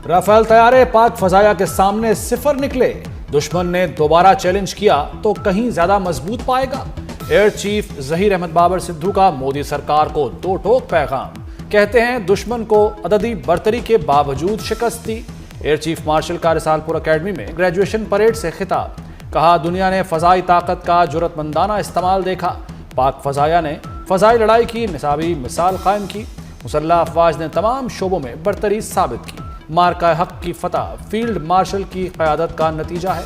Rafale तैयारे पाक फजाया के सामने सिफर निकले। दुश्मन ने दोबारा चैलेंज किया तो कहीं ज्यादा मजबूत पाएगा। एयर चीफ जहीर अहमद बाबर सिद्धू का मोदी सरकार को दो टोक पैगाम। कहते हैं दुश्मन को अददी बर्तरी के बावजूद शिकस्त दी। एयर चीफ मार्शल का रिसालपुर अकेडमी में ग्रेजुएशन परेड से खिताब। कहा दुनिया ने फजाई ताकत का जुर्रतमंदाना इस्तेमाल देखा। पाक फजाया ने फजाई लड़ाई की निसाबी मिसाल कायम की। मुसल्लह अफवाज ने तमाम शोबों में बर्तरी साबित की। मार्का हक की फतह फील्ड मार्शल की क़यादत का नतीजा है।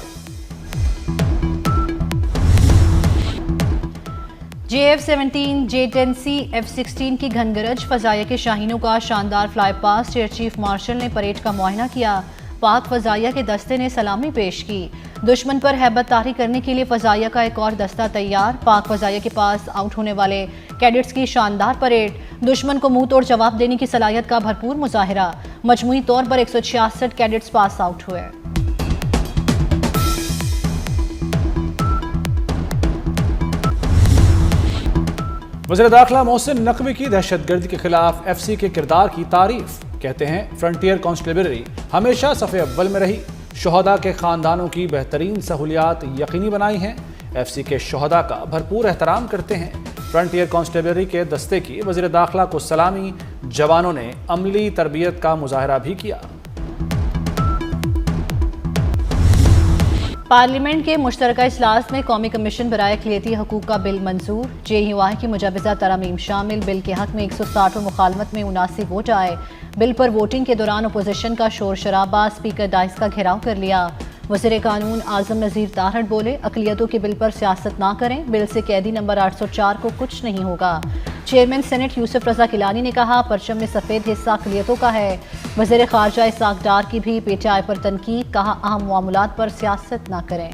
JF-17, J-10C, F-16 की घनगरज फजाया के शाहीनों का शानदार fly past. Air chief marshal ने परेड का मुआयना किया। पाक फजाया के दस्ते ने सलामी पेश की। दुश्मन पर हैबत तारी करने के लिए फजाया का एक और दस्ता तैयार। पाक फजाया के पास आउट होने वाले कैडेट्स की शानदार परेड। दुश्मन को मुंह तोड़ जवाब देने की सलाहियत का भरपूर मुजाहिरा। मजमूई तौर पर 166 कैडेट्स पास आउट हुए। वज़ीर दाखिला मोहसिन नकवी की दहशतगर्दी के खिलाफ FC के किरदार की तारीफ। कहते हैं फ्रंटियर कांस्टेबलरी हमेशा सफ़े अव्वल में रही। शोहदा के ख़ानदानों की बेहतरीन सहूलियात यकीनी बनाई हैं। FC के शोहदा का भरपूर एहतराम करते हैं। फ्रंटियर कांस्टेबलरी के दस्ते की वज़ीर दाखिला को सलामी। जवानों ने अमली तरबियत का मुजाहरा भी किया। पार्लियामेंट के मुश्तरका इजलास में कौमी कमीशन बराए अक़लियती हकूक़ का बिल मंजूर। JUI की मुजवज़ा तरमीम शामिल। बिल के हक में 160 और मुखालमत में 79 वोट आए। बिल पर वोटिंग के दौरान अपोजिशन का शोर शराबा। स्पीकर डाइस का घेराव कर लिया। वज़ीर कानून आज़म नज़ीर तारड़ बोले अक़लियतों के बिल पर सियासत ना करें। बिल से कैदी नंबर 804 को कुछ नहीं होगा। चेयरमैन सेनेट यूसुफ रज़ा किलानी ने कहा परचम में सफ़ेद हिस्सा अक़लियतों का है। वज़ीर ख़ारजा इसाक डार की भी PTI पर तनकीद। कहा अहम मामलात पर सियासत ना करें।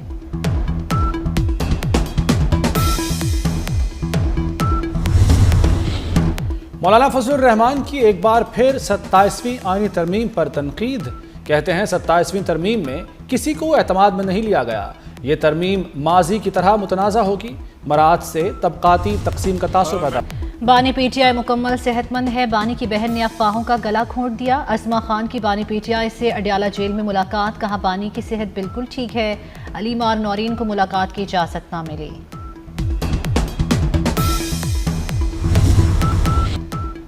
मौलाना फजलुर रहमान की एक बार फिर 27वीं आईनी तरमीम पर तनकीद। कहते हैं 27वीं तरमीम में किसी को एतमाद में नहीं लिया गया। ये तरमीम माजी की तरह मुतनाज़ा होगी। मराद से तबकाती तकसीम का तासुर पैदा। बानी PTI मुकम्मल सेहतमंद है। बानी की बहन ने अफवाहों का गला घोंट दिया। अज़मा खान की बानी PTI से अडियाला जेल में मुलाकात। कहा बानी की सेहत बिल्कुल ठीक है। अलीमा और नौरीन को मुलाकात की इजाज़त ना मिली।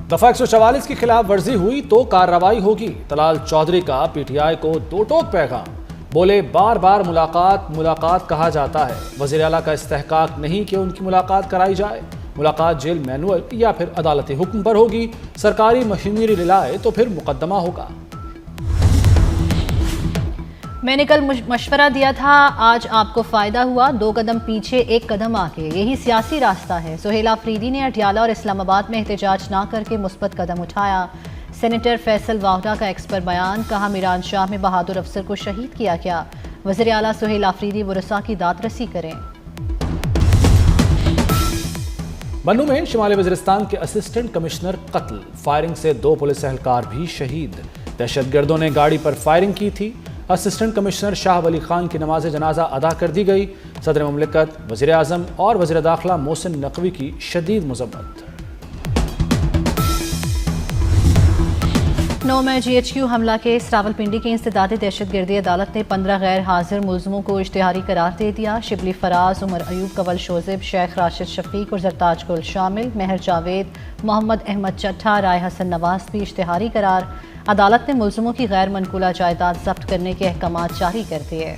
दफा 144 की खिलाफ वर्जी हुई तो कार्रवाई होगी। तलाल चौधरी का PTI को दो टोक पैगाम। बोले बार बार मुलाकात कहा जाता है। वज़ीर आला का इस्तेहकाक नहीं कि उनकी मुलाकात कराई जाए। मुलाकात जेल मैनुअल या फिर अदालती हुक्म पर होगी। सरकारी मशीनरी लाए तो फिर मुकदमा होगा। मैंने कल मशवरा दिया था, आज आपको फ़ायदा हुआ। 2 कदम पीछे 1 कदम आगे, यही सियासी रास्ता है। सुहेल आफरीदी ने अटियाला और इस्लामाबाद में एहतजाज ना करके मुस्बत कदम उठाया। सेनेटर फैसल वावडा का एक्सपर बयान। कहा मीरान शाह में बहादुर अफसर को शहीद किया गया। वज़ीर आला सुहेल आफरीदी वरसा की दादरसी करें। बन्नू में शिमाली वज़ीरिस्तान के असिस्टेंट कमिश्नर कत्ल। फायरिंग से 2 पुलिस एहलकार भी शहीद। दहशतगर्दों ने गाड़ी पर फायरिंग की थी। असिस्टेंट कमिश्नर शाह वली खान की नमाज जनाजा अदा कर दी गई। सदर मुमलिकत, वज़ीर आज़म और वज़ीर दाखिला मोहसिन नकवी की शदीद मज़म्मत। 9 मई GHQ हमला केस। रावलपिंडी की इंसदादी दहशतगर्दी अदालत ने 15 गैर हाजिर मुलजमों को इश्तिहारी करार दे दिया। शिबली फराज, उमर अयूब, कवल शोजिब, शेख राशिद शफीक और जरताज गुल शामिल। मेहर जावेद, मोहम्मद अहमद चट्ठा, राय हसन नवाज भी इश्तिहारी करार। अदालत ने मुलजमों की गैर मनकूला जायदाद जब्त करने के अहकामात जारी कर दिए।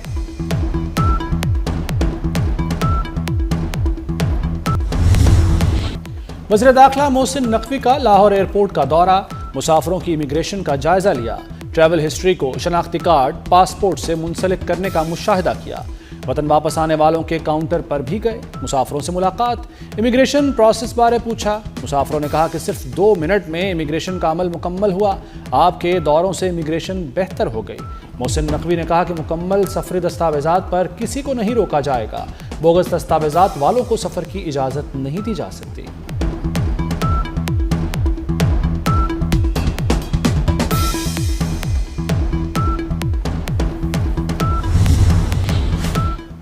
वज़ीर दाखिला मोहसिन नकवी का लाहौर एयरपोर्ट का दौरा। मुसाफिरों की इमिग्रेशन का जायजा लिया। ट्रैवल हिस्ट्री को शनाख्ती कार्ड, पासपोर्ट से मुंसलिक करने का मुशाहिदा किया। वतन वापस आने वालों के काउंटर पर भी गए। मुसाफिरों से मुलाकात, इमिग्रेशन प्रोसेस बारे पूछा। मुसाफिरों ने कहा कि सिर्फ 2 मिनट में इमिग्रेशन का अमल मुकम्मल हुआ। आपके दौरों से इमिग्रेशन बेहतर हो गई। मोहसिन नकवी ने कहा कि मुकम्मल सफरी दस्तावेजात पर किसी को नहीं रोका जाएगा। बोगस दस्तावेजात वालों को सफर की इजाज़त नहीं दी जा सकती।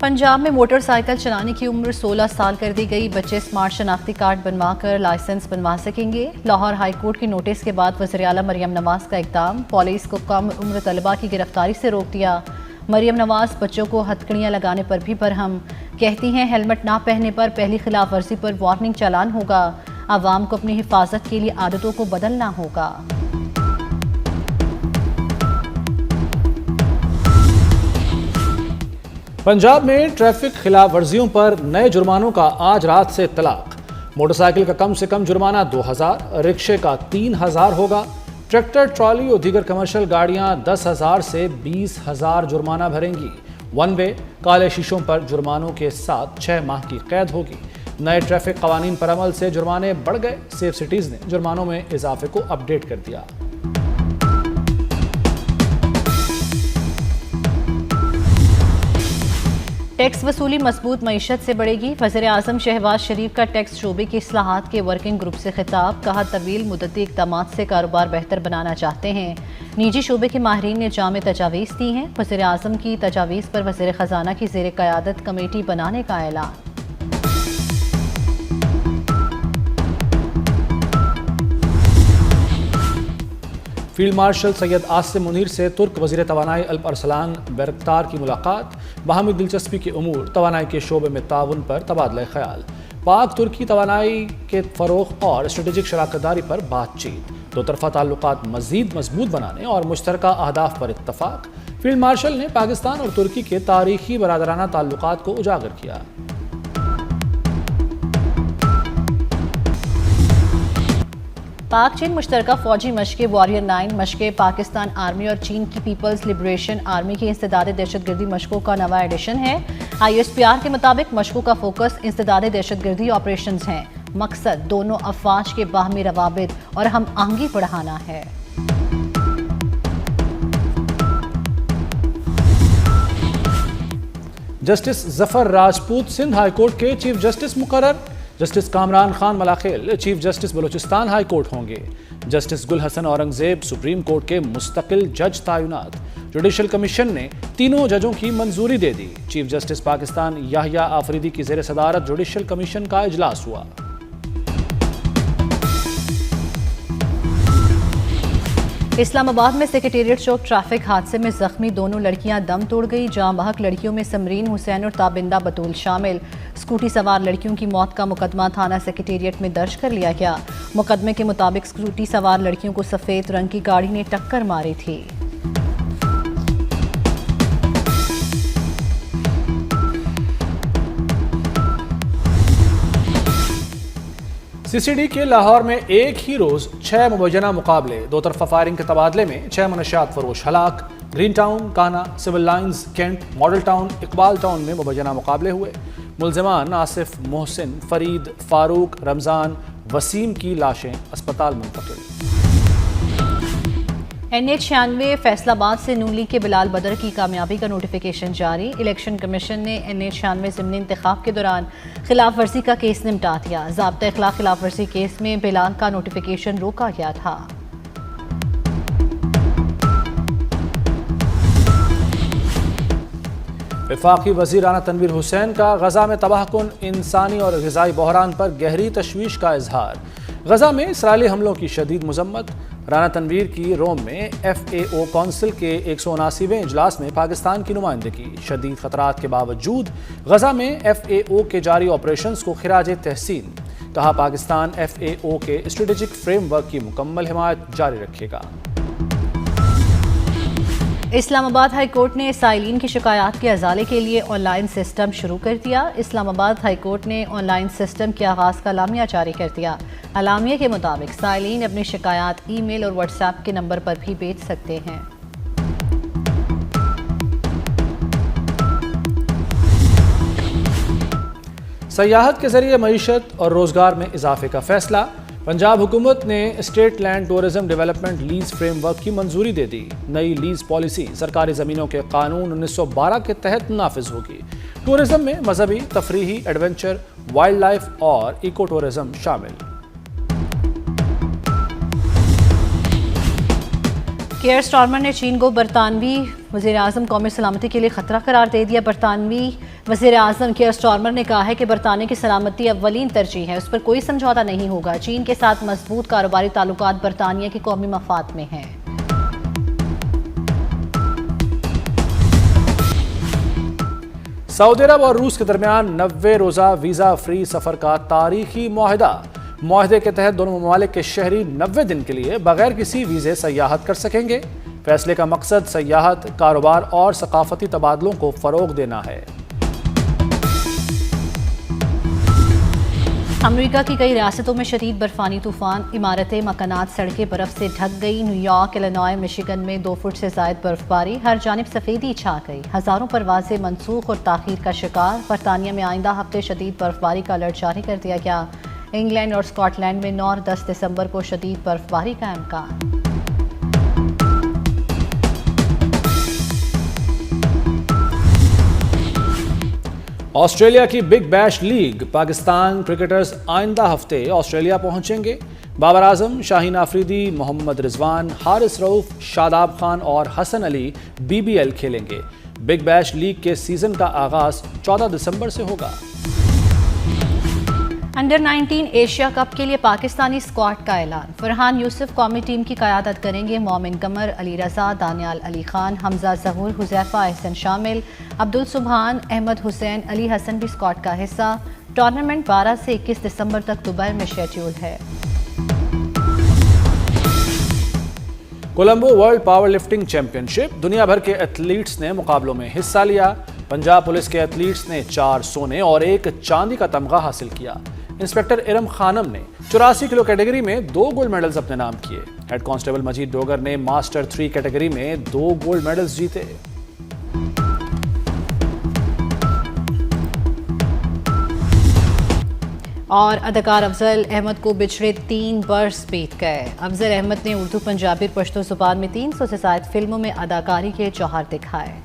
पंजाब में मोटरसाइकिल चलाने की उम्र 16 साल कर दी गई। बच्चे स्मार्ट शनाख्ती कार्ड बनवाकर लाइसेंस बनवा सकेंगे। लाहौर हाई कोर्ट के नोटिस के बाद वज़ीर आला मरियम नवाज का इक़दाम। पुलिस को कम उम्र तलबा की गिरफ्तारी से रोक दिया। मरियम नवाज बच्चों को हथकड़ियाँ लगाने पर भी बरहम। कहती हैं हेलमेट ना पहनने पर पहली खिलाफ वर्जी पर वार्निंग चालान होगा। आवाम को अपनी हिफाजत के लिए आदतों को बदलना होगा। पंजाब में ट्रैफिक खिलाफ वर्जियों पर नए जुर्मानों का आज रात से इत्तलाक। मोटरसाइकिल का कम से कम जुर्माना 2000, रिक्शे का 3000 होगा। ट्रैक्टर, ट्रॉली और दीगर कमर्शियल गाड़ियां 10,000 से 20,000 जुर्माना भरेंगी। वन वे, काले शीशों पर जुर्मानों के साथ 6 माह की कैद होगी। नए ट्रैफिक कवानीन पर अमल से जुर्माने बढ़ गए। सेफ सिटीज ने जुर्मानों में इजाफे को अपडेट कर दिया। टैक्स वसूली मजबूत मईशत से बढ़ेगी। वज़ीर आज़म शहबाज शरीफ का टैक्स शोबे की इस्लाहात के वर्किंग ग्रुप से खिताब। कहा तवील मुद्दती इक़दाम से कारोबार बेहतर बनाना चाहते हैं। निजी शोबे के माहिरीन ने जामे तजावीज़ दी हैं। वज़ीर आज़म की तजावीज़ पर वज़ीर ख़जाना की ज़ेर क़यादत कमेटी बनाने का ऐलान। फील्ड मार्शल सैयद आसिम मुनीर से तुर्क वज़ीर तवानाई अल्प अरसलान बैरक्तार की मुलाकात। बाहमी दिलचस्पी के उमूर, तवानाई के शोबे में ताउन पर तबादला ख्याल। पाक तुर्की तवानाई के फ़रोग़ और स्ट्रेटेजिक शराकतदारी पर बातचीत। दो तरफ़ा ताल्लुकात मज़ीद मजबूत बनाने और मुश्तरका अहदाफ पर इत्तफ़ाक़। फील्ड मार्शल ने पाकिस्तान और तुर्की के तारीख़ी बरादराना ताल्लुकात को उजागर किया। पाक चीन मुश्तरका फौजी मशक़े वॉरियर 9 मशक़े पाकिस्तान आर्मी और चीन की पीपल्स लिबरेशन आर्मी की इंसदाद दहशतगर्दी मशक़ों का नवा एडिशन है। ISPR के मुताबिक मशक़ों का फोकस इंसदाद दहशतगर्दी ऑपरेशंस हैं। मकसद दोनों अफवाज के बाहमी रवाबित और हम आहंगी बढ़ाना है। Justice Zafar Rajput Sindh high court के चीफ जस्टिस मुकर्रर। Justice Kamran Khan Malakhel chief justice Balochistan high court होंगे। Justice Gul Hassan Aurangzeb supreme court के मुस्तकिल जज तैनात। जुडिशल कमीशन ने तीनों जजों की मंजूरी दे दी। चीफ जस्टिस पाकिस्तान याहिया आफरीदी की ज़ेर सदारत जुडिशल कमीशन का इजलास हुआ। इस्लामाबाद में सेक्रेटेरिएट चौक ट्रैफिक हादसे में जख्मी दोनों लड़कियां दम तोड़ गई। जाँ बहक लड़कियों में समरीन हुसैन और ताबिंदा बतूल शामिल। स्कूटी सवार लड़कियों की मौत का मुकदमा थाना सेक्रेटेरिएट में दर्ज कर लिया गया। मुकदमे के मुताबिक स्कूटी सवार लड़कियों को सफ़ेद रंग की गाड़ी ने टक्कर मारी थी। CCD के लाहौर में एक ही रोज 6 मुबैना मुकाबले। दो तरफा फायरिंग के तबादले में 6 मनशियात फरोश हलाक। ग्रीन टाउन, काना, सिविल लाइंस, कैंट, मॉडल टाउन, इकबाल टाउन में मुबैना मुकाबले हुए। मुलजिमान आसिफ, मोहसिन, फरीद, फारूक, रमज़ान, वसीम की लाशें अस्पताल मुंतकिल। NH96 फैसलाबाद से नून लीग के बिलाल बदर की कामयाबी का नोटिफिकेशन जारी। इलेक्शन कमीशन ने NH96 ज़िमनी इंतखाब के दौरान खिलाफ वर्जी का केस निपटा दिया। ज़ाब्ता इखलाक खिलाफ वर्जी केस में बिलाल का नोटिफिकेशन रोका गया था। वफाकी वज़ीर राना तनवीर हुसैन का गजा में तबाहकुन इंसानी और ग़िज़ाई बहरान पर गहरी तशवीश का इजहार। गजा में इसराइली हमलों की शदीद मजम्मत। राना तनवीर की रोम में FAO कौंसिल के 179वें इजलास में पाकिस्तान की नुमाइंदगी। शदीद खतरात के बावजूद गजा में FAO के जारी ऑपरेशंस को खिराज तहसीन। कहा पाकिस्तान FAO के स्ट्रेटेजिक फ्रेमवर्क की मुकम्मल हिमायत जारी रखेगा। इस्लामाबाद हाई कोर्ट ने साइलिन की शिकायत के अजाले के लिए ऑनलाइन सिस्टम शुरू कर दिया। इस्लामाबाद हाई कोर्ट ने ऑनलाइन सिस्टम के आगाज़ का अलामिया जारी कर दिया। अलामिया के मुताबिक साइलिन अपनी शिकायत ईमेल और व्हाट्सएप के नंबर पर भी भेज सकते हैं। सयाहत के जरिए मईशत और रोजगार में इजाफे का फैसला। पंजाब हुकूमत ने state land tourism development lease framework की मंजूरी दे दी। नई लीज पॉलिसी सरकारी ज़मीनों के कानून 1912 के तहत नाफिज होगी। टूरिज्म में मजहबी, तफरीही, एडवेंचर, वाइल्ड लाइफ और इको टूरिज्म शामिल। केयर स्टार्मर ने चीन को बरतानवी वज़ीर-ए-आज़म कौमी सलामती के लिए खतरा करार दे दिया। बरतानवी वज़ीर-ए-आज़म कियर स्टारमर ने कहा है कि बरतानिया की सलामती अव्वलीन तरजीह है, उस पर कोई समझौता नहीं होगा। चीन के साथ मजबूत कारोबारी ताल्लुकात बरतानिया के कौमी मफाद में हैं। सऊदी अरब और रूस के दरमियान 90 रोजा वीजा फ्री सफर का तारीखी मुआहदा। मुआहदे के तहत दोनों ममालिक के शहरी 90 दिन के लिए बगैर किसी वीजे सयाहत कर सकेंगे। फैसले का मकसद सयाहत, कारोबार और सकाफती तबादलों को फरोग देना है। अमेरिका की कई रियासतों में शदीद बर्फानी तूफान, इमारतें, मकानात, सड़कें बर्फ से ढक गई। न्यूयॉर्क, इलिनॉय, मिशिगन में 2 फुट से ज़ायद बर्फबारी, हर जानिब सफ़ेदी छा गई। हज़ारों परवाजें मनसूख और ताख़ीर का शिकार। बरतानिया में आइंदा हफ्ते शदीद बर्फबारी का अलर्ट जारी कर दिया गया। इंग्लैंड और स्कॉटलैंड में 9 और 10 दिसंबर को शदीद बर्फबारी का इम्कान। ऑस्ट्रेलिया की big bash league, Pakistan cricketers आइंदा हफ्ते ऑस्ट्रेलिया पहुंचेंगे। बाबर आजम, शाहीन आफरीदी, मोहम्मद रिजवान, हारिस रऊफ, शादाब खान और हसन अली BBL खेलेंगे। बिग बैश लीग के सीजन का आगाज 14 दिसंबर से होगा। अंडर 19 एशिया कप के लिए पाकिस्तानी स्क्वाड का ऐलान। फरहान यूसुफ कौमी टीम की क़यादत करेंगे। मोमिन कमर, अली रजा, दानियाल अली खान, हमजा ज़हूर, हुज़ैफा अहसन शामिल। अब्दुल सुबहान, अहमद हुसैन, अली हसन भी स्क्वाड का हिस्सा। टूर्नामेंट 12 से 21 दिसंबर तक दुबई में शेड्यूल है। Colombo world power lifting championship, दुनिया भर के एथलीट्स ने मुकाबलों में हिस्सा लिया। पंजाब पुलिस के एथलीट्स ने 4 सोने और 1 चांदी का तमगा हासिल किया। इंस्पेक्टर इरम खानम ने 84 किलो कैटेगरी में 2 गोल्ड मेडल्स अपने नाम किए। हेड कांस्टेबल मजीद डोगर ने मास्टर 3 कैटेगरी में 2 गोल्ड मेडल्स जीते। और अदाकार अफजल अहमद को बिछड़े 3 बरस बीत गए। अफजल अहमद ने उर्दू, पंजाबी और पश्तो जुबान में 300 से ज़ायद फिल्मों में अदाकारी के जौहर दिखाए।